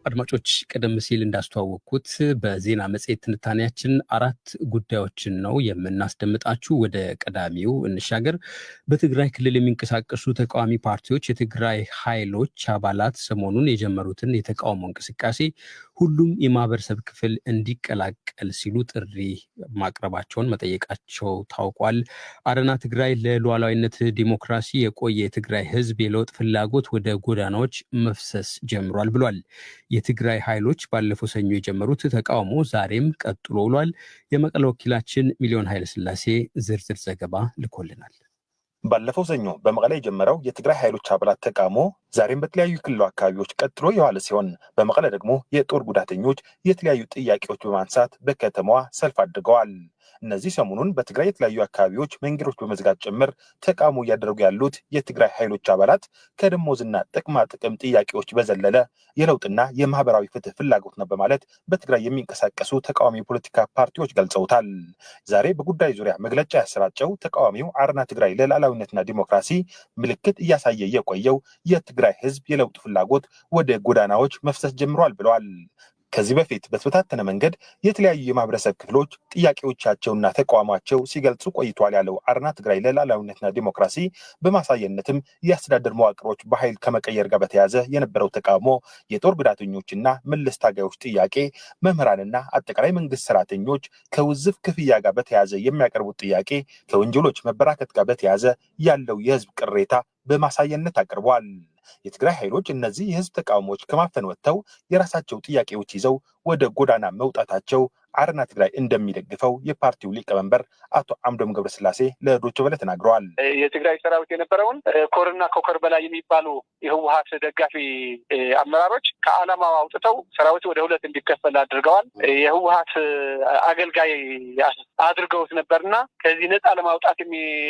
አድማጮች ቀደም ሲል እንዳስተዋወቅኩት በዜና መጽሔት ትንታኔያችን 4 ጉዳዮችን ነው የምናስደምጣችሁ። ወደ ቀዳሚው እንሻገር። በትግራይ ክልል የሚንቀሳቀሱ ተቃዋሚ ፓርቲዎች የትግራይ ኃይሎች አባላት ሰሞኑን የጀመሩትን የተቃውሞ እንቅስቃሴ ሁሉም የማህበረሰብ ክፍል እንዲቀላቀል ሲሉ ጥሪ ማቅረባቸውን መጠየቃቸው ታውቋል። አረና ትግራይ ለሉዓላዊነት ዲሞክራሲ የቆየ የትግራይ ህዝብ የለውጥ ፍላጎት ወደ ጎዳናዎች መፍሰስ ጀምሯል ብሏል። የትግራይ ኃይሎች ባለፈው ሰኞ የጀመሩት ተቃውሞ ዛሬም ቀጥሎ ውሏል። የመቀለ ወኪላችን ሚሊዮን ኃይለስላሴ ዝርዝር ዘገባ ልኮልናል። ባለፈው ሰኞ በመቀለ የጀመረው የትግራይ ኃይሎች አባላት ተቃውሞ ዛሬም በተለያዩ ክልል አካባቢዎች ቀጥሎ የዋለ ሲሆን በመቀለ ደግሞ የጦር ጉዳተኞች የተለያዩ ጥያቄዎች በማንሳት በከተማዋ ሰልፍ አድርገዋል። እነዚህ ሰሞኑን በትግራይ የተለያዩ አካባቢዎች መንገዶች በመዝጋት ጭምር ተቃውሞ እያደረጉ ያሉት የትግራይ ኃይሎች አባላት ከደሞዝና ጥቅማ ጥቅም ጥያቄዎች በዘለለ የለውጥና የማህበራዊ ፍትህ ፍላጎት ነው በማለት በትግራይ የሚንቀሳቀሱ ተቃዋሚ የፖለቲካ ፓርቲዎች ገልጸውታል። ዛሬ በጉዳይ ዙሪያ መግለጫ ያሰራጨው ተቃዋሚው አረና ትግራይ ለሉዓላዊነትና ዲሞክራሲ ምልክት እያሳየ የቆየው የትግራይ ህዝብ የለውጥ ፍላጎት ወደ ጎዳናዎች መፍሰስ ጀምሯል ብለዋል። ከዚህ በፊት በተበታተነ መንገድ የተለያዩ የማህበረሰብ ክፍሎች ጥያቄዎቻቸውና ተቃውሟቸው ሲገልጹ ቆይቷል ያለው አረና ትግራይ ለሉዓላዊነትና ዲሞክራሲ በማሳየነትም የአስተዳደር መዋቅሮች በኃይል ከመቀየር ጋር በተያያዘ የነበረው ተቃውሞ፣ የጦር ጉዳተኞችና መለስ ታጋዮች ጥያቄ፣ መምህራንና አጠቃላይ መንግስት ሰራተኞች ከውዝፍ ክፍያ ጋር በተያያዘ የሚያቀርቡት ጥያቄ፣ ከወንጀሎች መበራከት ጋር በተያያዘ ያለው የህዝብ ቅሬታ በማሳየነት አቅርቧል። የትግራይ ኃይሎች እነዚህ የህዝብ ተቃውሞዎች ከማፈን ወጥተው የራሳቸው ጥያቄዎች ይዘው ወደ ጎዳና መውጣታቸው አረና ትግራይ እንደሚደግፈው የፓርቲው ሊቀመንበር አቶ አምዶም ገብረስላሴ ለዶይቼ ቬለ ተናግረዋል። የትግራይ ሰራዊት የነበረውን ኮርና ከኮር በላይ የሚባሉ የህወሓት ደጋፊ አመራሮች ከዓላማው አውጥተው ሰራዊቱ ወደ 2 እንዲከፈል አድርገዋል። የህወሓት አገልጋይ አድርገውት ነበርና ከዚህ ነፃ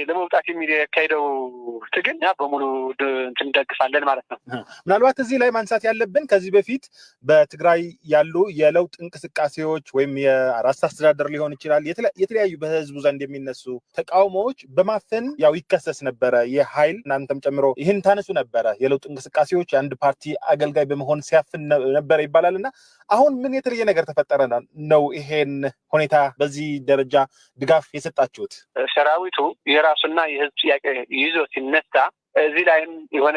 ለመውጣት የሚካሄደው ትግል በሙሉ እንደግፋለን ማለት ነው። ምናልባት እዚህ ላይ ማንሳት ያለብን ከዚህ በፊት በትግራይ ያሉ የለውጥ እንቅስቃሴዎች ወይም የራስ አስተዳደር ሊሆን ይችላል የተለያዩ በህዝቡ ዘንድ የሚነሱ ተቃውሞዎች በማፈን ያው ይከሰስ ነበረ። የኃይል እናንተም ጨምሮ ይህን ታነሱ ነበረ። የለውጥ እንቅስቃሴዎች የአንድ ፓርቲ አገልጋይ በመሆን ሲያፍን ነበረ ይባላል እና አሁን ምን የተለየ ነገር ተፈጠረ ነው ይሄን ሁኔታ በዚህ ደረጃ ድጋፍ የሰጣችሁት? ሰራዊቱ የራሱና የህዝብ ጥያቄ ይዞ ሲነሳ እዚህ ላይም የሆነ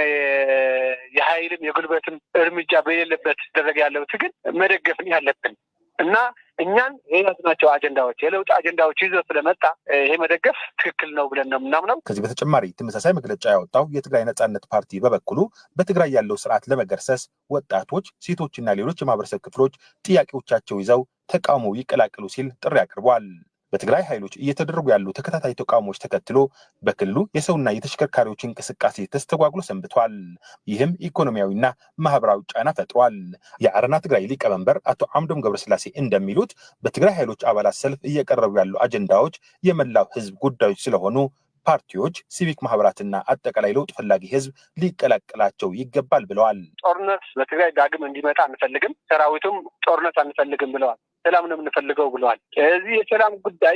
የኃይልም የጉልበትም እርምጃ በሌለበት ደረጃ ያለው ትግል መደገፍን ያለብን እና እኛን የያዝናቸው አጀንዳዎች የለውጥ አጀንዳዎች ይዞ ስለመጣ ይሄ መደገፍ ትክክል ነው ብለን ነው የምናምነው። ከዚህ በተጨማሪ ተመሳሳይ መግለጫ ያወጣው የትግራይ ነጻነት ፓርቲ በበኩሉ በትግራይ ያለው ስርዓት ለመገርሰስ ወጣቶች፣ ሴቶችና ሌሎች የማህበረሰብ ክፍሎች ጥያቄዎቻቸው ይዘው ተቃውሞ ይቀላቀሉ ሲል ጥሪ አቅርቧል። በትግራይ ኃይሎች እየተደረጉ ያሉ ተከታታይ ተቃውሞዎች ተከትሎ በክልሉ የሰውና የተሽከርካሪዎች እንቅስቃሴ ተስተጓጉሎ ሰንብቷል። ይህም ኢኮኖሚያዊና ማህበራዊ ጫና ፈጥሯል። የአረና ትግራይ ሊቀመንበር አቶ አምዶም ገብረስላሴ እንደሚሉት በትግራይ ኃይሎች አባላት ሰልፍ እየቀረቡ ያሉ አጀንዳዎች የመላው ህዝብ ጉዳዮች ስለሆኑ ፓርቲዎች፣ ሲቪክ ማህበራትና አጠቃላይ ለውጥ ፈላጊ ህዝብ ሊቀላቀላቸው ይገባል ብለዋል። ጦርነት በትግራይ ዳግም እንዲመጣ አንፈልግም፣ ሰራዊቱም ጦርነት አንፈልግም ብለዋል። ሰላም ነው የምንፈልገው ብለዋል። ስለዚህ የሰላም ጉዳይ